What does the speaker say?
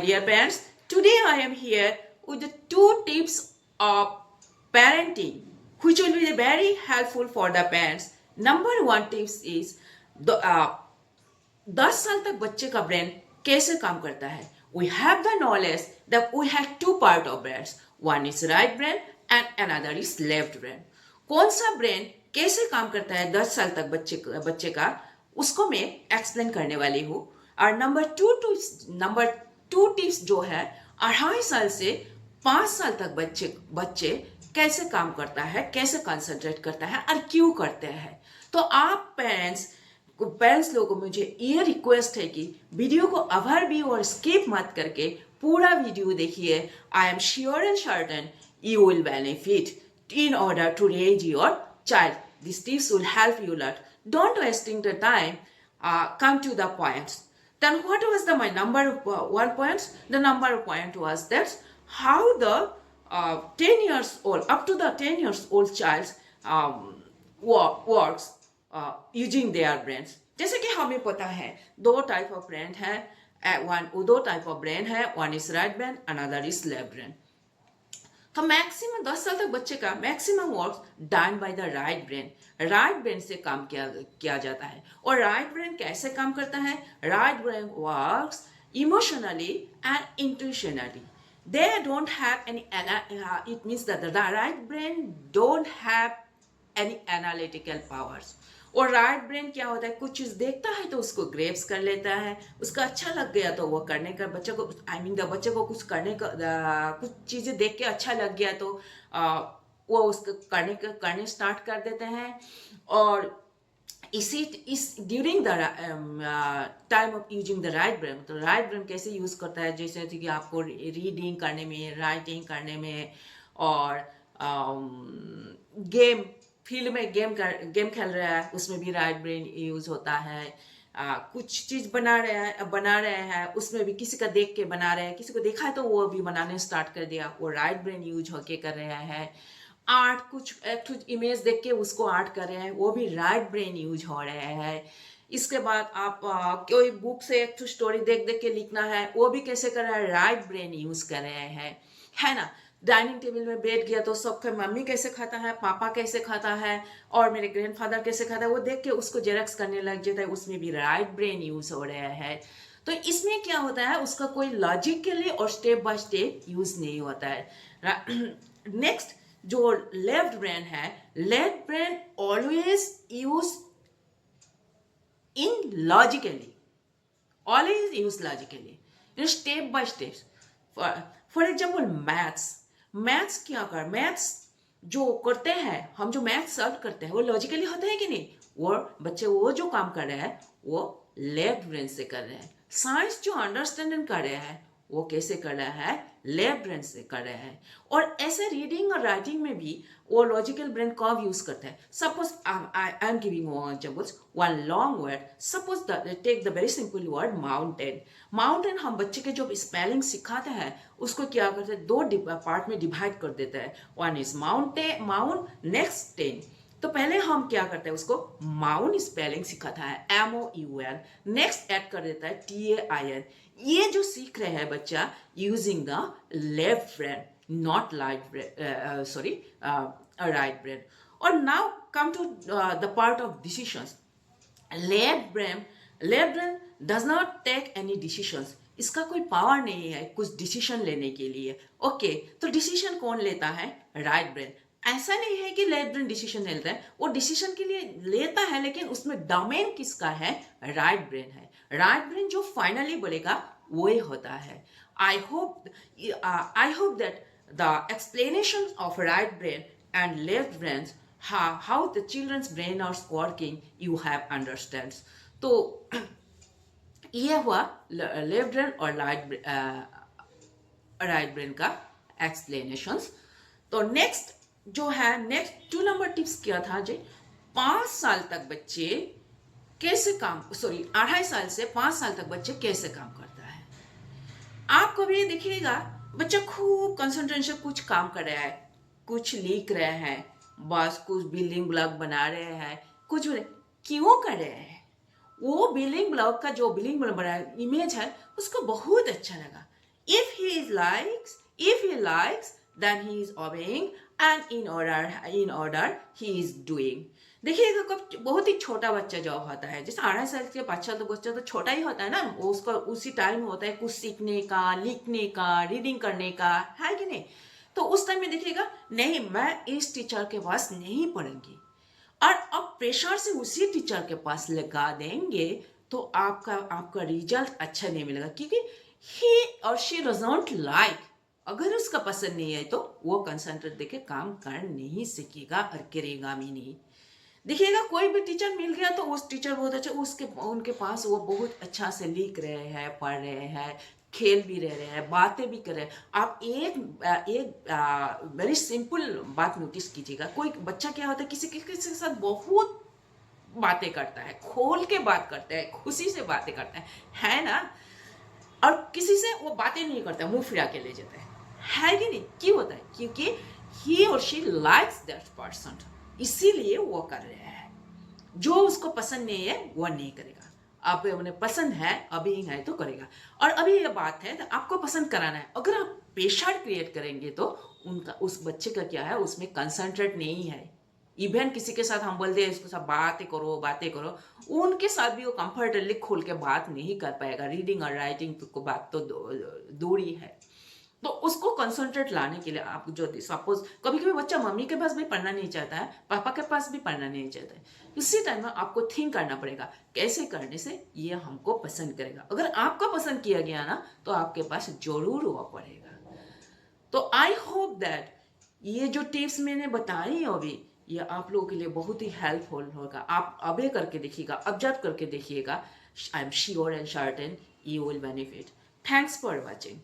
dear parents, today I am here with the 2 tips of parenting which will be very helpful for the parents. Number 1 tips is the 10 साल तक बच्चे का brain कैसे काम करता है. We have the knowledge that we have 2 parts of brains. One is right brain and another is left brain. कौन सा ब्रेन कैसे काम करता है 10 साल तक बच्चे का उसको मैं एक्सप्लेन करने वाली हूँ. और नंबर टू टिप्स जो है 2.5 साल से 5 साल तक बच्चे कैसे काम करता है, कैसे कंसंट्रेट करता है और क्यों करते हैं. तो आप पेरेंट्स लोगों को मुझे ये रिक्वेस्ट है कि वीडियो को अवर भी और स्किप मत करके पूरा वीडियो देखिए. I am sure and certain you will benefit in order to raise your child. These tips will help you a lot. Don't wasting the time. Come to the points. Then what was my number 1 point? The number point was that how the 10 years old, up to the 10 years old child works using their brains. जैसे कि हमें पता है 2 type of brain है. 2 type of brain है. One is right brain, another is left brain. तो maximum 10 साल तक बच्चे का maximum work done by the right brain. Right brain से काम किया जाता है. और राइट ब्रेन कैसे काम करता है? Right brain works emotionally and intuitively. They don't have any, it means that the right brain don't have any analytical powers. और राइट ब्रेन क्या होता है? कुछ चीज देखता है तो उसको ग्रेप्स कर लेता है. उसका अच्छा लग गया तो वो करने का बच्चे को बच्चे को कुछ करने का कुछ चीजें देख के अच्छा लग गया तो वो उसको करने स्टार्ट कर देते हैं. और इस during the time of using the right brain. तो राइट ब्रेन कैसे यूज करता है? जैसे कि आपको रीडिंग करने में, राइटिंग करने में, और गेम फील्ड में गेम खेल रहा है उसमें भी राइट ब्रेन यूज होता है. कुछ चीज बना रहे हैं उसमें भी किसी का देख के बना रहे हैं, किसी को देखा है तो वो भी बनाने स्टार्ट कर दिया, वो राइट ब्रेन यूज होके कर रहे हैं. आर्ट कुछ इमेज देख के उसको आर्ट कर रहे हैं, वो भी राइट ब्रेन यूज हो रहे हैं. इसके बाद आप कोई बुक से एक स्टोरी देख के लिखना है, वो भी कैसे कर रहा है? राइट ब्रेन यूज कर रहे हैं, है ना. डाइनिंग टेबल में बैठ गया तो सबका मम्मी कैसे खाता है, पापा कैसे खाता है, और मेरे ग्रैंडफादर कैसे खाता है, वो देख के उसको जेरक्स करने लग जाता है. उसमें भी राइट ब्रेन यूज हो रहा है. तो इसमें क्या होता है? उसका कोई लॉजिकली और स्टेप बाय स्टेप यूज नहीं होता है. नेक्स्ट जो लेफ्ट ब्रेन है, left brain always use in logically, always use logically, step by step. For example maths जो करते हैं, हम जो मैथ्स सॉल्व करते हैं वो लॉजिकली होता है कि नहीं? वो बच्चे वो जो काम कर रहे हैं वो लेफ्ट ब्रेन से कर रहे हैं. साइंस जो अंडरस्टैंडिंग कर रहे हैं वो कैसे कर रहा है? लेफ्ट ब्रेन से कर रहे हैं. और ऐसे रीडिंग और राइटिंग में भी वो लॉजिकल ब्रेन कब यूज करता है? Suppose I am giving one example, one long word. Suppose take the very simple word mountain. हम बच्चे के जो स्पेलिंग सिखाते हैं उसको क्या करते हैं? 2 पार्ट में डिवाइड कर देते हैं. One is mount, next 10. तो पहले हम क्या करते हैं? उसको माउंट स्पेलिंग सिखाता है, MOUN. नेक्स्ट ऐड कर देता है TAIN. ये जो सीख रहे हैं बच्चा using the left brain, not right brain. और now come to the part of decisions. Left brain does not take any decisions. इसका कोई पावर नहीं है कुछ डिसीजन लेने के लिए. ओके, तो डिसीजन कौन लेता है? Right brain. ऐसा नहीं है कि लेफ्ट ब्रेन डिसीजन लेता है, वो डिसीजन के लिए लेता है लेकिन उसमें डोमेन किसका है? राइट ब्रेन है. राइट ब्रेन जो फाइनली बोलेगा वही होता है. I hope that the explanation of right brain and left brain, how the children's brain are working, you have understand. तो ये हुआ लेफ्ट ब्रेन और राइट ब्रेन का एक्सप्लेनेशंस. तो नेक्स्ट जो है, नेक्स्ट 2 नंबर टिप्स क्या था जी? 5 साल तक बच्चे कैसे 2.5 साल से 5 साल तक बच्चे कैसे काम करता है. आप कभी देखिएगा बच्चा खूब कंसंट्रेशन कुछ काम कर रहा है, कुछ लिख रहे हैं, बस कुछ बिल्डिंग ब्लॉक बना रहे हैं, कुछ क्यों कर रहे हैं? वो बिल्डिंग ब्लॉक का जो बिल्डिंग ब्लॉक बना इमेज है उसको बहुत अच्छा लगा. if he likes, then he is obeying, and in order he is doing. देखिएगा कब बहुत ही छोटा बच्चा जब होता है, जैसे 2.5 साल के बच्चा तो छोटा ही होता है ना, वो उसका उसी टाइम होता है कुछ सीखने का, लिखने का, रीडिंग करने का, है कि नहीं? तो उस टाइम में देखिएगा, नहीं मैं इस टीचर के पास नहीं पढ़ूंगी, और अब प्रेशर से उसी टीचर के पास लगा देंगे तो आपका रिजल्ट अच्छा नहीं मिलेगा, क्योंकि ही और शी डजंट लाइक, अगर उसका पसंद नहीं है तो वो कंसंट्रेट देके काम कर नहीं सकेगा और करेगा भी नहीं। देखिएगा कोई भी टीचर मिल गया तो उस टीचर बहुत अच्छा, उनके पास वो बहुत अच्छा से लिख रहे हैं, पढ़ रहे हैं, खेल भी रहे हैं, बातें भी कर रहे हैं। आप एक वेरी सिंपल बात नोटिस कीजिएगा, कोई बच्चा क्या होता है किसी के साथ बहुत बातें करता है, खोल के बात करता है, खुशी से बातें करता है ना? और किसी से वो बातें नहीं करता, मुंह फिरा के ले जाता है कि नहीं? क्यों होता है? क्योंकि ही और शी लाइक्स दैट पर्सन, इसीलिए वो कर रहे हैं। जो उसको पसंद नहीं है वो नहीं करेगा, आप उन्हें पसंद है, अभी है तो करेगा। और अभी ये बात है तो आपको पसंद कराना है, अगर आप प्रेशर क्रिएट करेंगे तो उनका, उस बच्चे का क्या है, उसमें कंसंट्रेट नहीं है। इवन किसी के साथ हम बोलते हैं इसको सब बातें करो, उनके साथ भी वो कंफर्टेबली खोल के बात नहीं कर पाएगा। रीडिंग और राइटिंग को बात तो दूरी है। तो उसको कंसंट्रेट लाने के लिए आप जो, सपोज कभी कभी बच्चा मम्मी के पास भी पढ़ना नहीं चाहता है, पापा के पास भी पढ़ना नहीं चाहता है, इसी टाइम में आपको थिंक करना पड़ेगा कैसे करने से ये हमको पसंद करेगा। अगर आपका पसंद किया गया ना तो आपके पास जरूर वो पढ़ेगा। तो आई होप दैट ये जो टिप्स मैंने बताई अभी, ये आप लोगों के लिए बहुत ही हेल्पफुल होगा। आप अभी करके देखिएगा, ऑब्जर्व करके देखिएगा, I am sure and certain you will benefit. Thanks for watching.